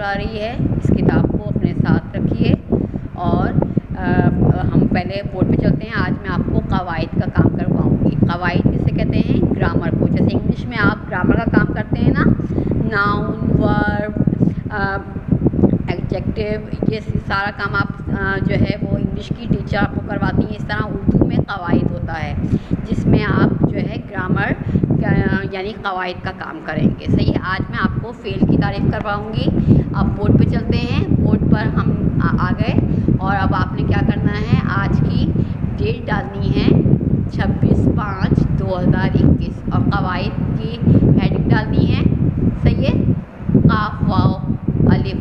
نظر آ رہی ہے اس کتاب کو اپنے ساتھ رکھیے اور ہم پہلے بورڈ پہ چلتے ہیں. آج میں آپ کو قواعد کا کام کرواؤں گی. قواعد کسے کہتے ہیں؟ گرامر کو. جیسے انگلش میں آپ گرامر کا کام کرتے ہیں نا، ناؤن، ورب، ایڈجیکٹو، یہ سارا کام آپ جو ہے وہ انگلش کی ٹیچر آپ کو کرواتی ہیں. اس طرح اردو میں قواعد ہوتا ہے جس میں آپ جو ہے گرامر یعنی قواعد کا کام کریں گے. صحیح ہے. آج میں آپ کو فعل کی تعریف کرواؤں گی. اب بورڈ پہ چلتے ہیں. بورڈ پر ہم آ گئے اور اب آپ نے کیا کرنا ہے، آج کی ڈیٹ ڈالنی ہے 26/5/2021 اور قواعد کی ہیڈنگ ڈالنی ہے. صحیح ہے. قاف واو الف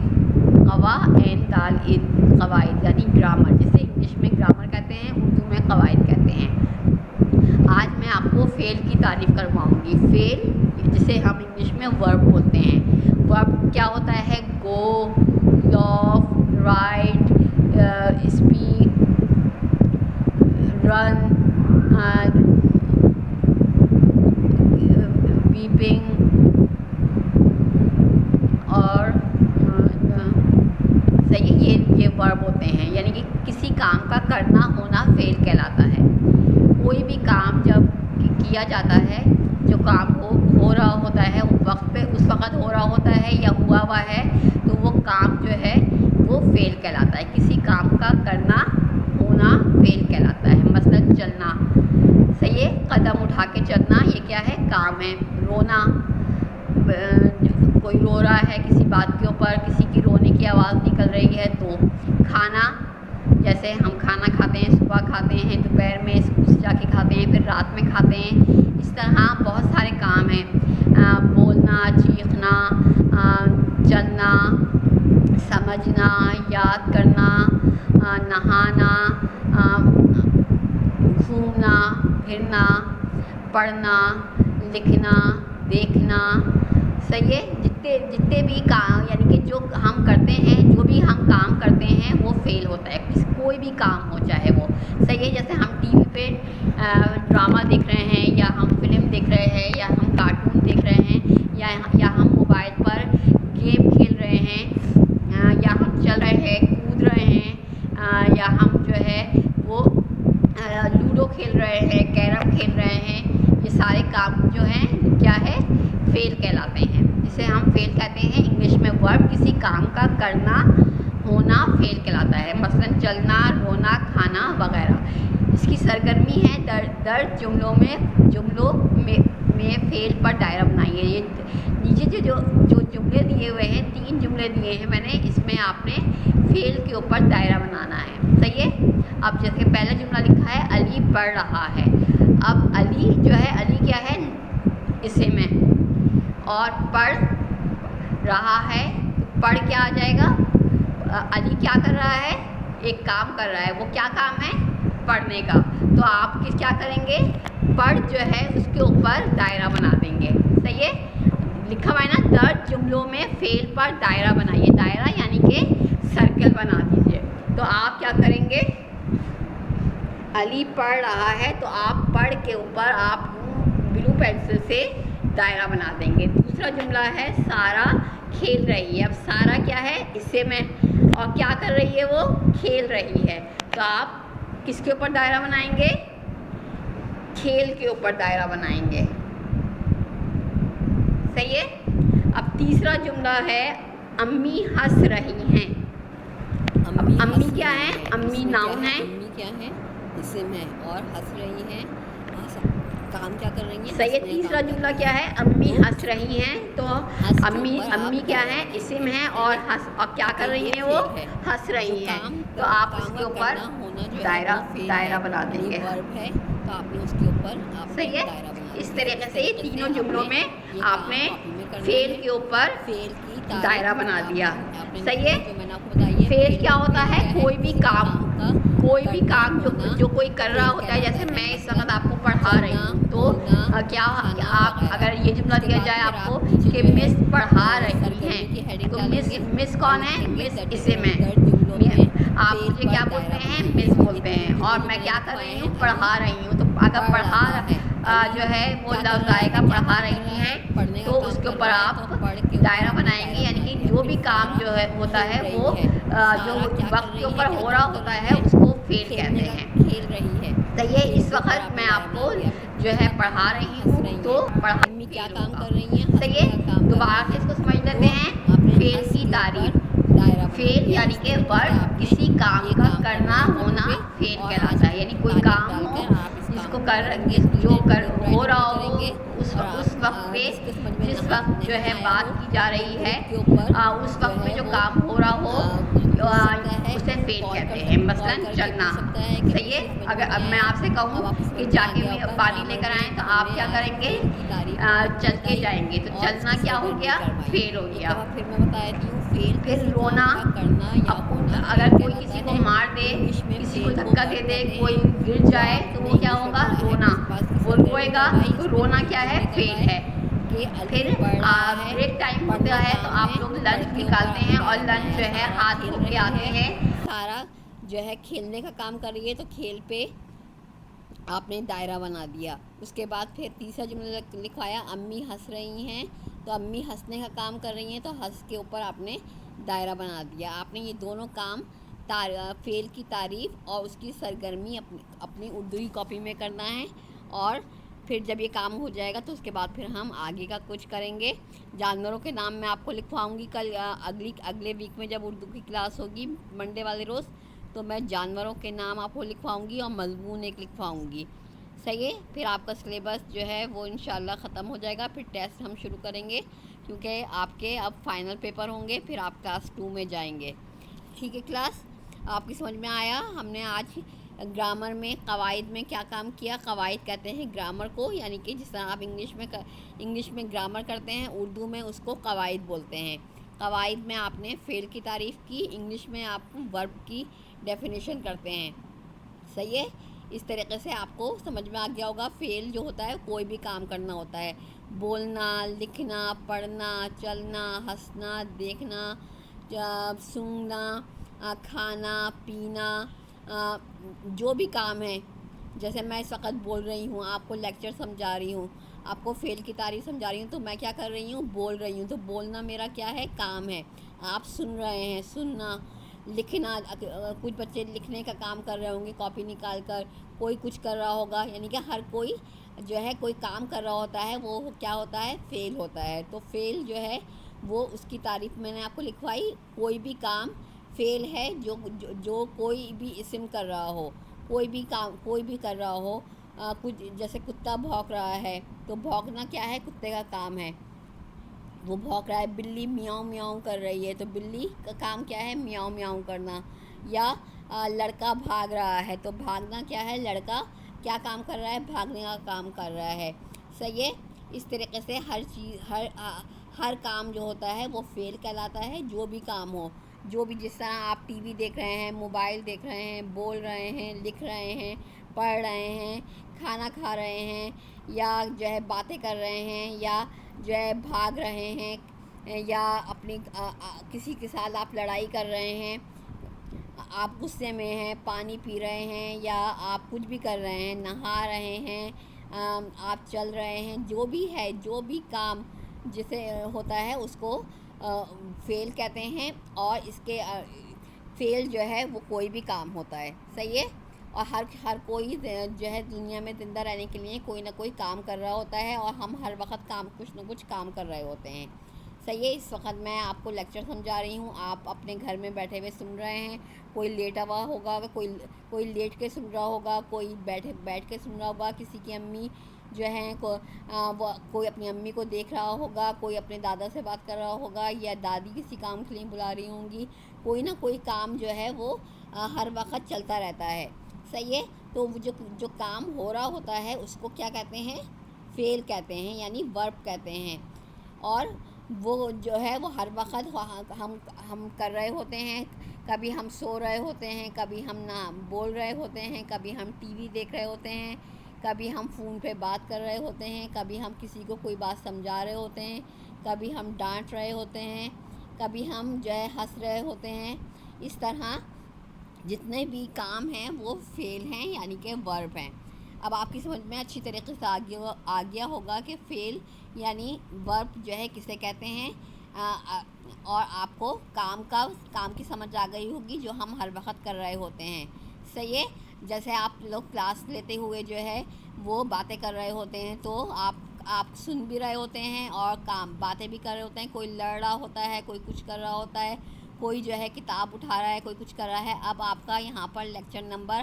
قوا عین دال عید. قواعد یعنی گرامر، جسے انگلش میں گرامر کہتے ہیں، اردو میں قواعد کہتے ہیں. آج میں آپ کو فعل کی تعریف کرواؤں گی. فعل جسے ہم انگلش میں ورب بولتے ہیں. ورب کیا ہوتا ہے؟ گو، لاف، رائٹ، اسپیک، رن، ویپنگ اور صحیح یہ ورب ہوتے ہیں. یعنی کہ کسی کام کا کرنا ہونا فعل کہلاتا ہے. کوئی بھی کام جب کیا جاتا ہے، جو کام ہو رہا ہوتا ہے اس وقت ہو رہا ہوتا ہے یا ہوا ہوا ہے، تو وہ کام جو ہے وہ فعل کہلاتا ہے. کسی کام کا کرنا ہونا فعل کہلاتا ہے. مثلاً چلنا. صحیح ہے. قدم اٹھا کے چلنا یہ کیا ہے؟ کام ہے. رونا، کوئی رو رہا ہے کسی بات کے اوپر، کسی کی رونے کی آواز نکل رہی ہے تو. کھانا، جیسے ہم کھانا کھاتے ہیں، صبح کھاتے ہیں، دوپہر میں اسکول سے جا کے کھاتے ہیں، پھر رات میں کھاتے ہیں. اس طرح بہت سارے کام ہیں. بولنا، چیخنا، چلنا، سمجھنا، یاد کرنا، نہانا، گھومنا پھرنا، پڑھنا، لکھنا، دیکھنا. صحیح ہے. جتنے بھی کام یعنی کہ جو ہم کرتے ہیں، جو بھی ہم کام کرتے ہیں وہ فعل ہوتا ہے. کوئی بھی کام ہو چاہے وہ. صحیح ہے. جیسے ہم ٹی وی پہ ڈرامہ دیکھ رہے ہیں، یا ہم فلم دیکھ رہے ہیں، یا ہم کارٹون دیکھ رہے ہیں، یا ہم موبائل پر گیم کھیل رہے ہیں، یا ہم چل رہے ہیں، کود رہے ہیں، یا ہم جو ہے وہ لوڈو کھیل رہے ہیں، کیرم کھیل رہے ہیں. یہ سارے کام جو ہیں کیا ہے؟ فعل کہلاتے ہیں. جسے ہم فعل کہتے ہیں انگلش میں ورب. کسی کام کا کرنا ہونا فعل کہلاتا ہے. مثلاً چلنا، رونا، کھانا وغیرہ. اس کی سرگرمی ہے درج جملوں میں فعل پر دائرہ بنائیے. یہ نیچے جو جملے دیے ہوئے ہیں، 3 جملے دیے ہیں میں نے، اس میں آپ نے فعل کے اوپر دائرہ بنانا ہے. صحیح ہے. اب جیسے پہلا جملہ لکھا ہے علی پڑھ رہا ہے. اب علی جو ہے، علی کیا ہے؟ اسم ہے. اور پڑھ رہا ہے، پڑھ کیا آ جائے گا؟ علی کیا کر رہا ہے؟ ایک کام کر رہا ہے. وہ کیا کام ہے؟ پڑھنے کا. تو آپ کیا کریں گے؟ پڑھ جو ہے اس کے اوپر دائرہ بنا دیں گے. صحیح ہے. لکھا ہوا ہے نا، درج جملوں میں فعل پر دائرہ بنائیے. دائرہ یعنی کہ سرکل بنا دیجیے. تو آپ کیا کریں گے؟ علی پڑھ رہا ہے تو آپ پڑھ کے اوپر آپ بلو پینسل سے دائرہ بنا دیں گے. دوسرا جملہ ہے سارا کھیل رہی ہے. اب سارا کیا ہے؟ اسم ہے. اور کیا کر رہی ہے؟ وہ کھیل رہی ہے. تو آپ کس کے اوپر دائرہ بنائیں گے؟ کھیل کے اوپر دائرہ بنائیں گے. صحیح ہے. اب تیسرا جملہ ہے امی ہنس رہی ہیں. امی کیا ہے؟ امی ناؤن ہے. امی کیا ہے؟ اسم ہے. اور ہنس رہی ہیں، کام کیا کر رہی ہیں؟ صحیح ہے. تیسرا جملہ کیا ہے؟ امی ہنس رہی ہیں. تو امی کیا ہے؟ اسم ہے. اور کیا کر رہی ہیں؟ وہ ہنس رہی ہیں. تو آپ اس کے اوپر دائرہ بنا دیں گے. تو آپ نے اس کے اوپر صحیح ہے. دائرہ بنا. اس طریقے سے تینوں جملوں میں آپ نے فعل کے اوپر دائرہ بنا دیا. صحیح ہے. فعل کیا ہوتا ہے؟ کوئی بھی کام جو کوئی کر رہا ہوتا ہے. جیسے میں اس وقت آپ کو پڑھا رہی ہوں، تو کیا آپ اگر یہ جملہ دیا جائے آپ کو کہ مس پڑھا رہی ہیں، تو مس کون ہے؟ مس اسم ہے. آپ مجھے کیا بولتے ہیں؟ مس بولتے ہیں. اور میں کیا کر رہی ہوں؟ پڑھا رہی ہوں. تو اگر پڑھا جو ہے وہ لفظ آئے گا پڑھا رہی ہیں، تو اس کے اوپر آپ دائرہ بنائیں گے. یعنی کہ جو بھی کام جو ہے ہوتا ہے وہ جو وقت کے اوپر ہو رہا ہوتا ہے اس کو فعل کہتے ہیں. کھیل رہی ہے. تو یہ اس وقت میں آپ کو جو ہے پڑھا رہی ہوں تو امی کیا کام کر رہی ہیں؟ صحیح ہے. دوبارہ سے اس کو سمجھ لیتے ہیں. فعل کی تعریف. فعل یعنی کہ ورب کسی کام کا کرنا ہونا فعل کہلاتا ہے. یعنی کوئی کام ہو جس کو ہو رہا ہو اس وقت پہ جس وقت جو ہے بات کی جا رہی ہے اس وقت پہ جو کام ہو رہا ہو اسے فعل کہتے ہیں. مثلاً چلنا. صحیح ہے. اگر اب میں آپ سے کہوں کہ جا کے پانی لے کر آئیں تو آپ کیا کریں گے؟ چل کے جائیں گے. تو چلنا کیا ہو گیا؟ فعل ہو گیا. پھر میں بتا دیتی ہوں فعل پھر رونا. اگر کوئی کسی کو مار دے, کسی کو دھکا دے دے, کوئی گر جائے تو وہ کیا ہوگا؟ رونا. وہ روئے گا تو رونا کیا ہے؟ فعل ہے. پھر بریک ٹائم ہوتا ہے تو آپ لوگ لنچ نکالتے ہیں اور لنچ جو ہے ہاتھ دھو کے آتے ہیں. سارا جو ہے کھیلنے کا کام کر رہی ہے تو کھیل پہ آپ نے دائرہ بنا دیا. اس کے بعد پھر تیسرا جملہ لکھوایا امی ہنس رہی ہیں تو امی ہنسنے کا کام کر رہی ہیں تو ہنس کے اوپر آپ نے دائرہ بنا دیا. آپ نے یہ دونوں کام فعل کی تعریف اور اس کی سرگرمی اپنی اردو کی کاپی میں کرنا ہے. اور پھر جب یہ کام ہو جائے گا تو اس کے بعد پھر ہم آگے کا کچھ کریں گے. جانوروں کے نام میں آپ کو لکھواؤں گی کل اگلے ویک میں جب اردو کی کلاس ہوگی منڈے والے روز تو میں جانوروں کے نام آپ کو لکھواؤں گی اور مضمون ایک لکھواؤں گی. صحیح ہے. پھر آپ کا سلیبس جو ہے وہ انشاءاللہ ختم ہو جائے گا. پھر ٹیسٹ ہم شروع کریں گے کیونکہ آپ کے اب فائنل پیپر ہوں گے. پھر آپ کلاس 2 میں جائیں گے. ٹھیک ہے کلاس؟ آپ کی سمجھ میں آیا؟ ہم نے آج گرامر میں قواعد میں کیا کام کیا. قواعد کہتے ہیں گرامر کو, یعنی کہ جس طرح آپ انگلش میں گرامر کرتے ہیں اردو میں اس کو قواعد بولتے ہیں. قواعد میں آپ نے فعل کی تعریف کی, انگلش میں آپ ورب کی ڈیفینیشن کرتے ہیں. صحیح ہے. اس طریقے سے آپ کو سمجھ میں آ گیا ہوگا. فعل جو ہوتا ہے کوئی بھی کام کرنا ہوتا ہے. بولنا, لکھنا, پڑھنا, چلنا, ہنسنا, دیکھنا, سونگھنا, کھانا, پینا, جو بھی کام ہے. جیسے میں اس وقت بول رہی ہوں, آپ کو لیکچر سمجھا رہی ہوں, آپ کو فعل کی تعریف سمجھا رہی ہوں تو میں کیا کر رہی ہوں؟ بول رہی ہوں. تو بولنا میرا کیا ہے؟ کام ہے. آپ سن رہے ہیں, سننا. لکھنا, کچھ بچے لکھنے کا کام کر رہے ہوں گے کاپی نکال کر, کوئی کچھ کر رہا ہوگا. یعنی کہ ہر کوئی جو ہے کوئی کام کر رہا ہوتا ہے وہ کیا ہوتا ہے؟ فعل ہوتا ہے. تو فعل جو ہے وہ اس کی تعریف میں نے آپ کو لکھوائی. کوئی بھی کام فعل ہے جو کوئی بھی اسم کر رہا ہو, کوئی بھی کام کوئی بھی کر رہا ہو. کچھ جیسے کتا بھونک رہا ہے تو بھونکنا کیا ہے؟ کتے کا کام ہے, وہ بھونک رہا ہے. بلی میاؤں میاؤں کر رہی ہے تو بلی کا کام کیا ہے؟ میاؤں میاؤں کرنا. یا لڑکا بھاگ رہا ہے تو بھاگنا کیا ہے؟ لڑکا کیا کام کر رہا ہے؟ بھاگنے کا کام کر رہا ہے. صحیح ہے. اس طریقے سے ہر کام جو ہوتا ہے وہ فعل کہلاتا ہے. جو بھی کام ہو, جو بھی, جس طرح آپ ٹی وی دیکھ رہے ہیں, موبائل دیکھ رہے ہیں, بول رہے ہیں, لکھ رہے ہیں, پڑھ رہے ہیں, کھانا کھا رہے ہیں, یا جو ہے باتیں کر رہے ہیں, یا جو ہے بھاگ رہے ہیں, یا اپنی کسی کے ساتھ آپ لڑائی کر رہے ہیں, آپ غصے میں ہیں, پانی پی رہے ہیں, یا آپ کچھ بھی کر رہے ہیں, نہا رہے ہیں, آپ چل رہے ہیں, جو بھی ہے, جو بھی کام جسے ہوتا ہے اس کو فعل کہتے ہیں. اور اس کے فعل جو ہے وہ کوئی بھی کام ہوتا ہے. صحیح ہے. اور ہر کوئی جو ہے دنیا میں زندہ رہنے کے لیے کوئی نہ کوئی کام کر رہا ہوتا ہے, اور ہم ہر وقت کچھ نہ کچھ کام کر رہے ہوتے ہیں. صحیح ہے. اس وقت میں آپ کو لیکچر سمجھا رہی ہوں, آپ اپنے گھر میں بیٹھے ہوئے سن رہے ہیں. کوئی لیٹا ہوا ہوگا, کوئی لیٹ کے سن رہا ہوگا, کوئی بیٹھ کے سن رہا ہوگا. کسی کی امی جو ہیں کوئی اپنی امی کو دیکھ رہا ہوگا, کوئی اپنے دادا سے بات کر رہا ہوگا, یا دادی کسی کام کے لیے بلا رہی ہوں گی. کوئی نہ کوئی کام جو ہے وہ ہر وقت چلتا رہتا ہے. صحیح ہے. تو جو کام ہو رہا ہوتا ہے اس کو کیا کہتے ہیں؟ فعل کہتے ہیں, یعنی ورب کہتے ہیں. اور وہ جو ہے وہ ہر وقت ہم کر رہے ہوتے ہیں. کبھی ہم سو رہے ہوتے ہیں, کبھی ہم نہ بول رہے ہوتے ہیں, کبھی ہم ٹی وی دیکھ رہے ہوتے ہیں, کبھی ہم فون پہ بات کر رہے ہوتے ہیں, کبھی ہم کسی کو کوئی بات سمجھا رہے ہوتے ہیں, کبھی ہم ڈانٹ رہے ہوتے ہیں, کبھی ہم جو ہے ہنس رہے ہوتے ہیں. اس طرح جتنے بھی کام ہیں وہ فعل ہیں, یعنی کہ ورب ہیں. اب آپ کی سمجھ میں اچھی طریقے سے آ گیا ہوگا کہ فعل یعنی ورب جو ہے کسے کہتے ہیں. اور آپ کو کام کی سمجھ آ گئی ہوگی جو ہم ہر وقت کر رہے ہوتے ہیں. صحیح ہے. جیسے آپ لوگ کلاس لیتے ہوئے جو ہے وہ باتیں کر رہے ہوتے ہیں تو آپ سن بھی رہے ہوتے ہیں اور باتیں بھی کر رہے ہوتے ہیں. کوئی لڑ رہا ہوتا ہے, کوئی کچھ کر رہا ہوتا ہے, کوئی جو ہے کتاب اٹھا رہا ہے, کوئی کچھ کر رہا ہے. اب آپ کا یہاں پر لیکچر نمبر